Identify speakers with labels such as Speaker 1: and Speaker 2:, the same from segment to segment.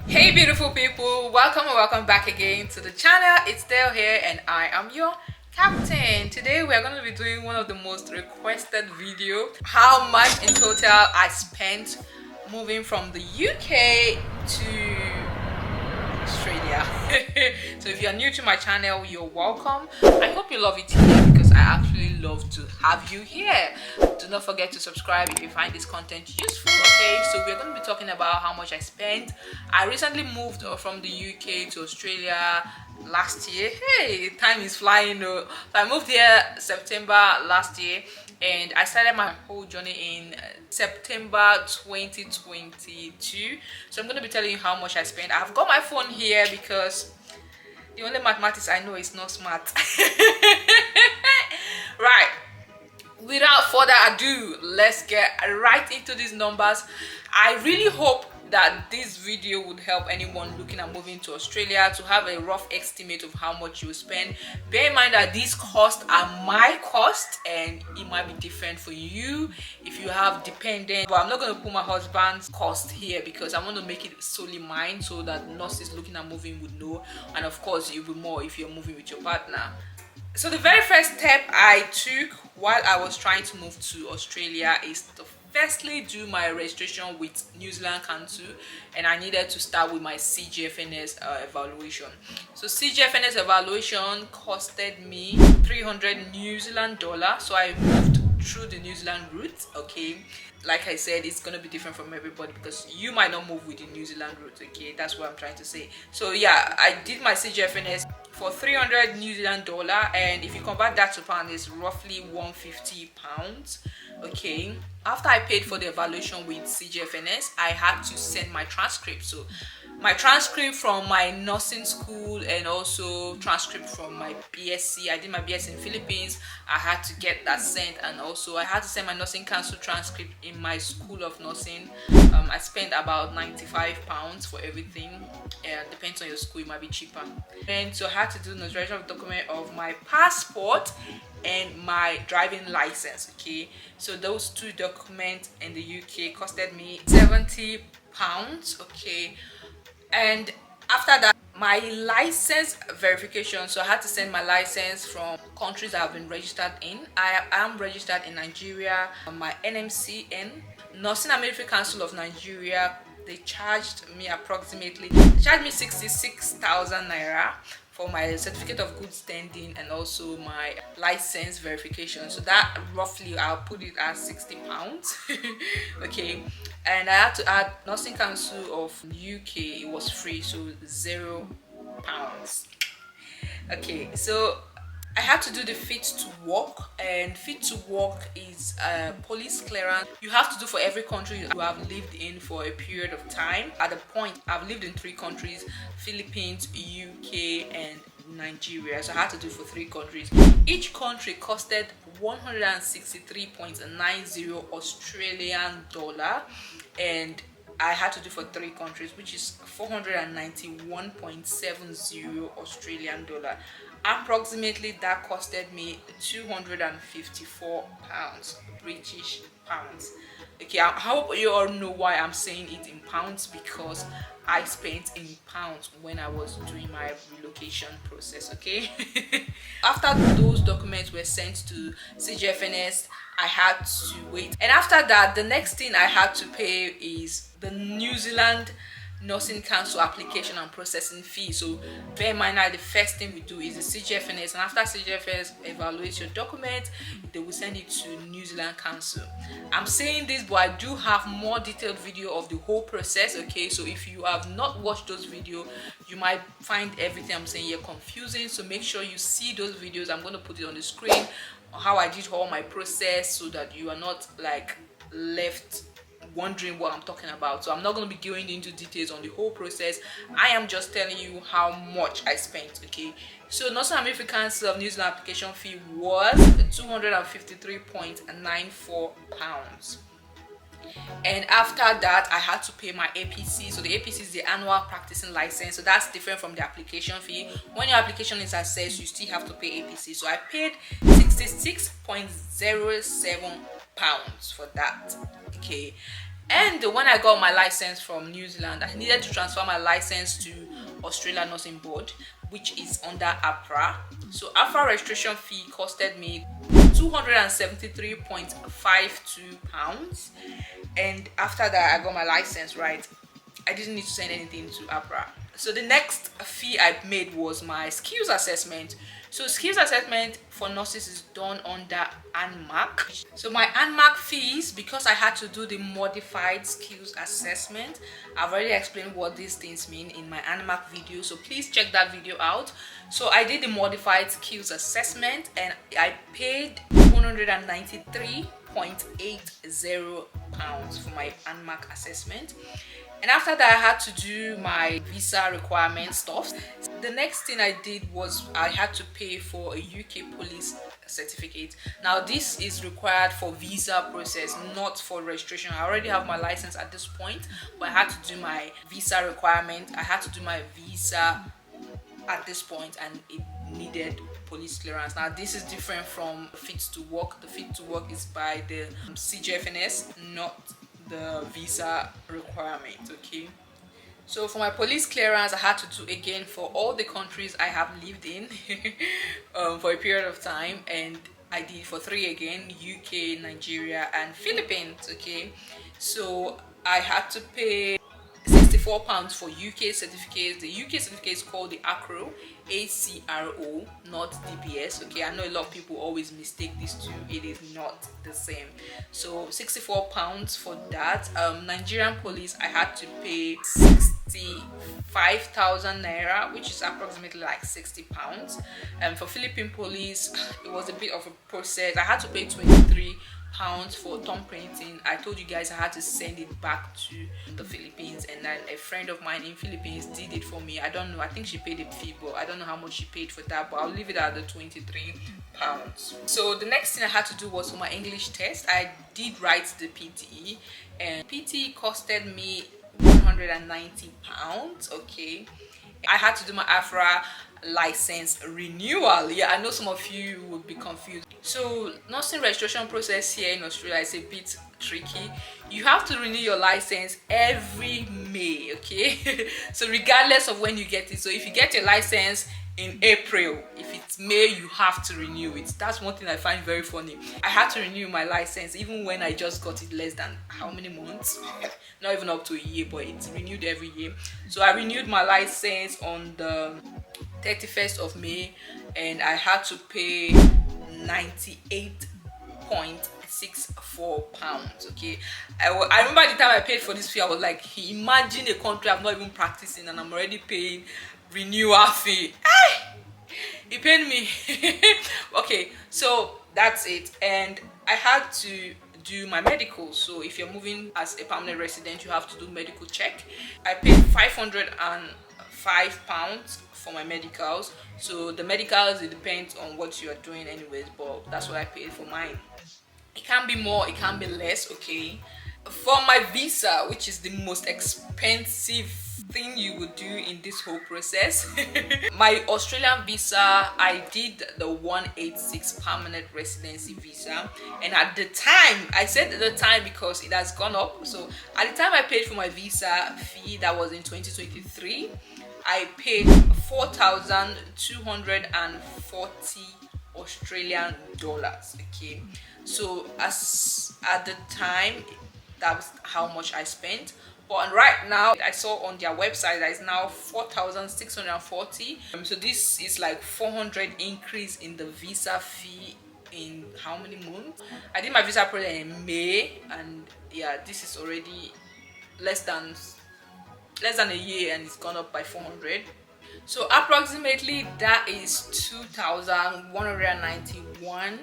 Speaker 1: Hey beautiful people, welcome and welcome back again to the channel. It's Dale here and I am your captain. Today we are going to be doing one of the most requested video, how much in total I spent moving from the UK to Australia. So if you're new to my channel, you're welcome. I hope you love it here because I actually love to have you here. Do not forget to subscribe if you find this content useful. Okay, so we're going to be talking about how much I spent. I recently moved from the UK to Australia last year. Hey, time is flying. So I moved here September last year and I started my whole journey in September 2022. So I'm going to be telling you how much I spent. I've got my phone here because the only mathematics I know is not smart. Right, without further ado, let's get right into these numbers. I really hope that this video would help anyone looking at moving to Australia to have a rough estimate of how much you spend. Bear in mind that these costs are my cost and it might be different for you if you have dependent, but I'm not going to put my husband's cost here because I want to make it solely mine so that nurses looking at moving would know, and of course it will be more if you're moving with your partner. So the very first step I took while I was trying to move to Australia is to firstly do my registration with New Zealand Council, and I needed to start with my CGFNS evaluation. So CGFNS evaluation costed me 300 New Zealand dollars. So I moved through the New Zealand route. Okay, like I said, it's gonna be different from everybody because you might not move with the New Zealand route. Okay, that's what I'm trying to say. So yeah, I did my CGFNS for 300 New Zealand dollar, and if you convert that to pound, it's roughly 150 pounds. Okay, after I paid for the evaluation with CGFNS, I had to send my transcript. So my transcript from my nursing school and also transcript from my BSc. I did my BSc in Philippines. I had to get that sent, and also I had to send my nursing council transcript in my school of nursing. I spent about 95 pounds for everything. Depends on your school, it might be cheaper. And so I had to do the notarization of document of my passport and my driving license. Okay, so those two documents in the UK costed me 70 pounds. Okay, and after that, my license verification. So I had to send my license from countries I've been registered in. I am registered in Nigeria. My NMCN, Nursing and Midwifery Council of Nigeria, they charged me 66,000 naira for my certificate of good standing and also my license verification. So that roughly I'll put it at 60 pounds. Okay, and I had to add Nursing Council of UK. It was free, so £0. Okay, so I had to do the fit to work, and fit to work is a police clearance you have to do for every country you have lived in for a period of time. At the point, I've lived in 3 countries: Philippines, UK and Nigeria. So I had to do for 3 countries. Each country costed 163.90 Australian dollar, and I had to do for 3 countries, which is 491.70 Australian dollar. Approximately that costed me 254 pounds, British pounds. Okay, I hope you all know why I'm saying it in pounds, because I spent in pounds when I was doing my relocation process. Okay. After those documents were sent to CGFNS, I had to wait, and after that, the next thing I had to pay is the New Zealand Nursing Council application and processing fee. So bear in mind that the first thing we do is the CGFNS, and after CGFNS evaluates your document, they will send it to New Zealand Council. I'm saying this, but I do have more detailed video of the whole process. Okay, so if you have not watched those videos, you might find everything I'm saying here confusing. So make sure you see those videos. I'm going to put it on the screen, how I did all my process, so that you are not like left wondering what I'm talking about. So I'm not going to be going into details on the whole process. I am just telling you how much I spent. Okay, so Nursing and Midwifery Council of New Zealand application fee was 253.94 pounds. And after that, I had to pay my APC. So the APC is the annual practicing license, so that's different from the application fee. When your application is assessed, you still have to pay APC. So I paid 66.07 pounds for that. Okay, And when I got my license from New Zealand, I needed to transfer my license to Australia Nursing Board, which is under AHPRA. So AHPRA registration fee costed me £273.52. And after that, I got my license, right? I didn't need to send anything to AHPRA. So the next fee I made was my skills assessment. So skills assessment for nurses is done under ANMAC. So my ANMAC fees, because I had to do the modified skills assessment, I've already explained what these things mean in my ANMAC video, so please check that video out. So I did the modified skills assessment and I paid £193.80 for my ANMAC assessment. And after that, I had to do my visa requirement stuff. The next thing I did was I had to pay for a UK police certificate. Now this is required for visa process, not for registration. I already have my license at this point, but I had to do my visa requirement. I had to do my visa at this point, and it needed police clearance. Now this is different from fit to work. The fit to work is by the CGFNS, not the visa requirement. Okay, so for my police clearance, I had to do again for all the countries I have lived in for a period of time, and I did for 3 again: UK, Nigeria, and Philippines. Okay, so I had to pay £64 for UK certificates. The UK certificate is called the AHPRA, ACRO, not DBS. Okay, I know a lot of people always mistake these two. It is not the same. So £64 for that. Nigerian police, I had to pay 65,000 naira, which is approximately like £60. And for Philippine police, it was a bit of a process. I had to pay £23 for thumbprinting. I told you guys I had to send it back to the Philippines, and then a friend of mine in Philippines did it for me. I don't know, I think she paid a fee, but I don't know how much she paid for that, but I'll leave it at the £23. So the next thing I had to do was for my English test. I did write the PTE, and PTE costed me £190. Okay, I had to do my AHPRA license renewal. Yeah, I know some of you would be confused. So nursing registration process here in Australia is a bit tricky. You have to renew your license every May. Okay, so regardless of when you get it. So if you get your license in April, if it's May, you have to renew it. That's one thing I find very funny. I had to renew my license even when I just got it less than how many months, not even up to a year, but it's renewed every year. So I renewed my license on the 31st of May, and I had to pay £98.64. Okay, I remember the time I paid for this fee, I was like, imagine a country I'm not even practicing and I'm already paying renewal fee. It paid me. Okay, so that's it. And I had to do my medical. So if you're moving as a permanent resident, you have to do medical check. I paid £505 for my medicals. So the medicals, it depends on what you are doing anyways, but that's what I paid for mine. It can be more, it can be less. Okay, for my visa, which is the most expensive thing you would do in this whole process, my Australian visa, I did the 186 permanent residency visa. And at the time, I said at the time because it has gone up, so at the time I paid for my visa fee, that was in 2023, I paid 4,240 Australian dollars. Okay, so as at the time, that was how much I spent. But right now, I saw on their website that is now 4,640. So this is like 400 increase in the visa fee in how many months? I did my visa process in May, and yeah, this is already less than a year, and it's gone up by 400. So approximately that is 2,191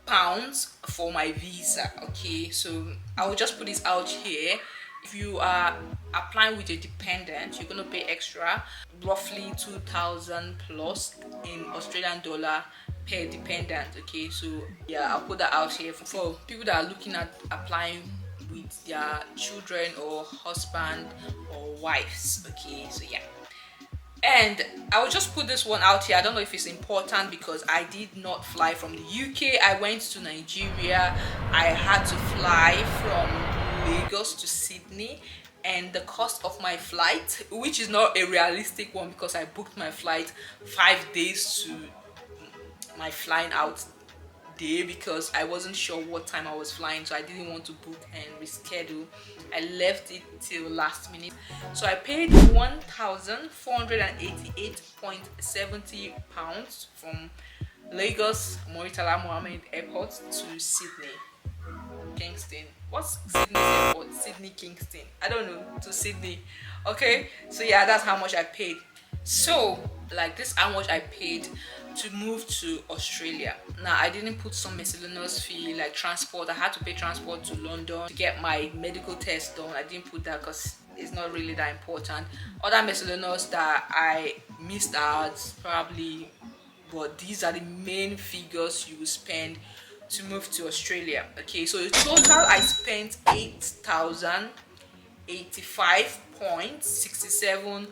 Speaker 1: pounds for my visa. Okay, so I will just put this out here. If you are applying with a dependent, you're going to pay extra, roughly 2,000 plus in Australian dollar per dependent. Okay, so yeah, I'll put that out here for people that are looking at applying with their children or husband or wives. Okay, so yeah. And I will just put this one out here. I don't know if it's important because I did not fly from the UK. I went to Nigeria. I had to fly from Lagos to Sydney, and the cost of my flight, which is not a realistic one because I booked my flight 5 days to my flying out day because I wasn't sure what time I was flying, so I didn't want to book and reschedule. I left it till last minute, so I paid £1,488.70 from Lagos Murtala Mohammed Airport to Sydney Kingston. What's Sydney Airport? Sydney Kingston, I don't know, to Sydney. Okay, so yeah, that's how much I paid. So like, this how much I paid to move to Australia. Now I didn't put some miscellaneous fee like transport. I had to pay transport to London to get my medical test done. I didn't put that because it's not really that important. Other miscellaneous that I missed out probably, but these are the main figures you will spend to move to Australia. Okay, so in total I spent £8,085.67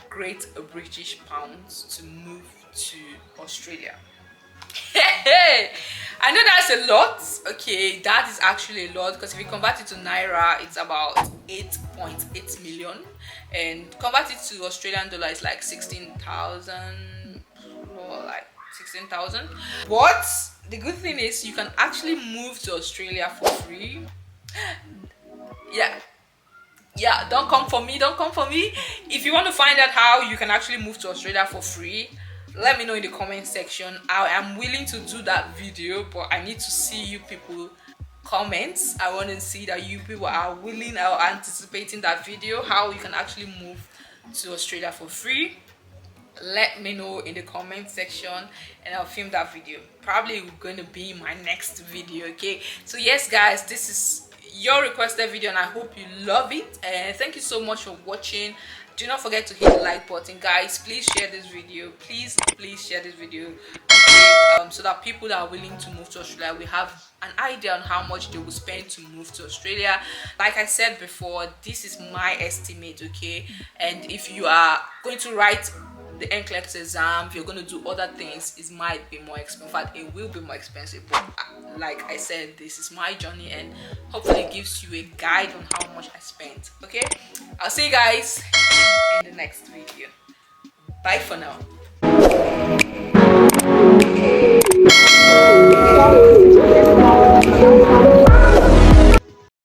Speaker 1: Great British pounds to move to Australia. I know that's a lot. Okay, that is actually a lot because if you convert it to naira, it's about 8.8 million, and convert it to Australian dollar, it's like 16,000 or like 16,000. But the good thing is you can actually move to Australia for free. Yeah, don't come for me, if you want to find out how you can actually move to Australia for free, let me know in the comment section. I am willing to do that video, but I need to see you people comments. I want to see that you people are willing or anticipating that video, how you can actually move to Australia for free. Let me know in the comment section and I'll film that video. Probably going to be my next video. Okay, so yes guys, this is your requested video and I hope you love it, and thank you so much for watching. Do not forget to hit the like button, guys. Please share this video, please share this video, okay? So that people that are willing to move to Australia will have an idea on how much they will spend to move to Australia. Like I said before, this is my estimate, okay? And if you are going to write the NCLEX exam, if you're going to do other things, it might be more expensive. In fact, it will be more expensive, but like I said, this is my journey and hopefully it gives you a guide on how much I spent. Okay, I'll see you guys in the next video. Bye for now.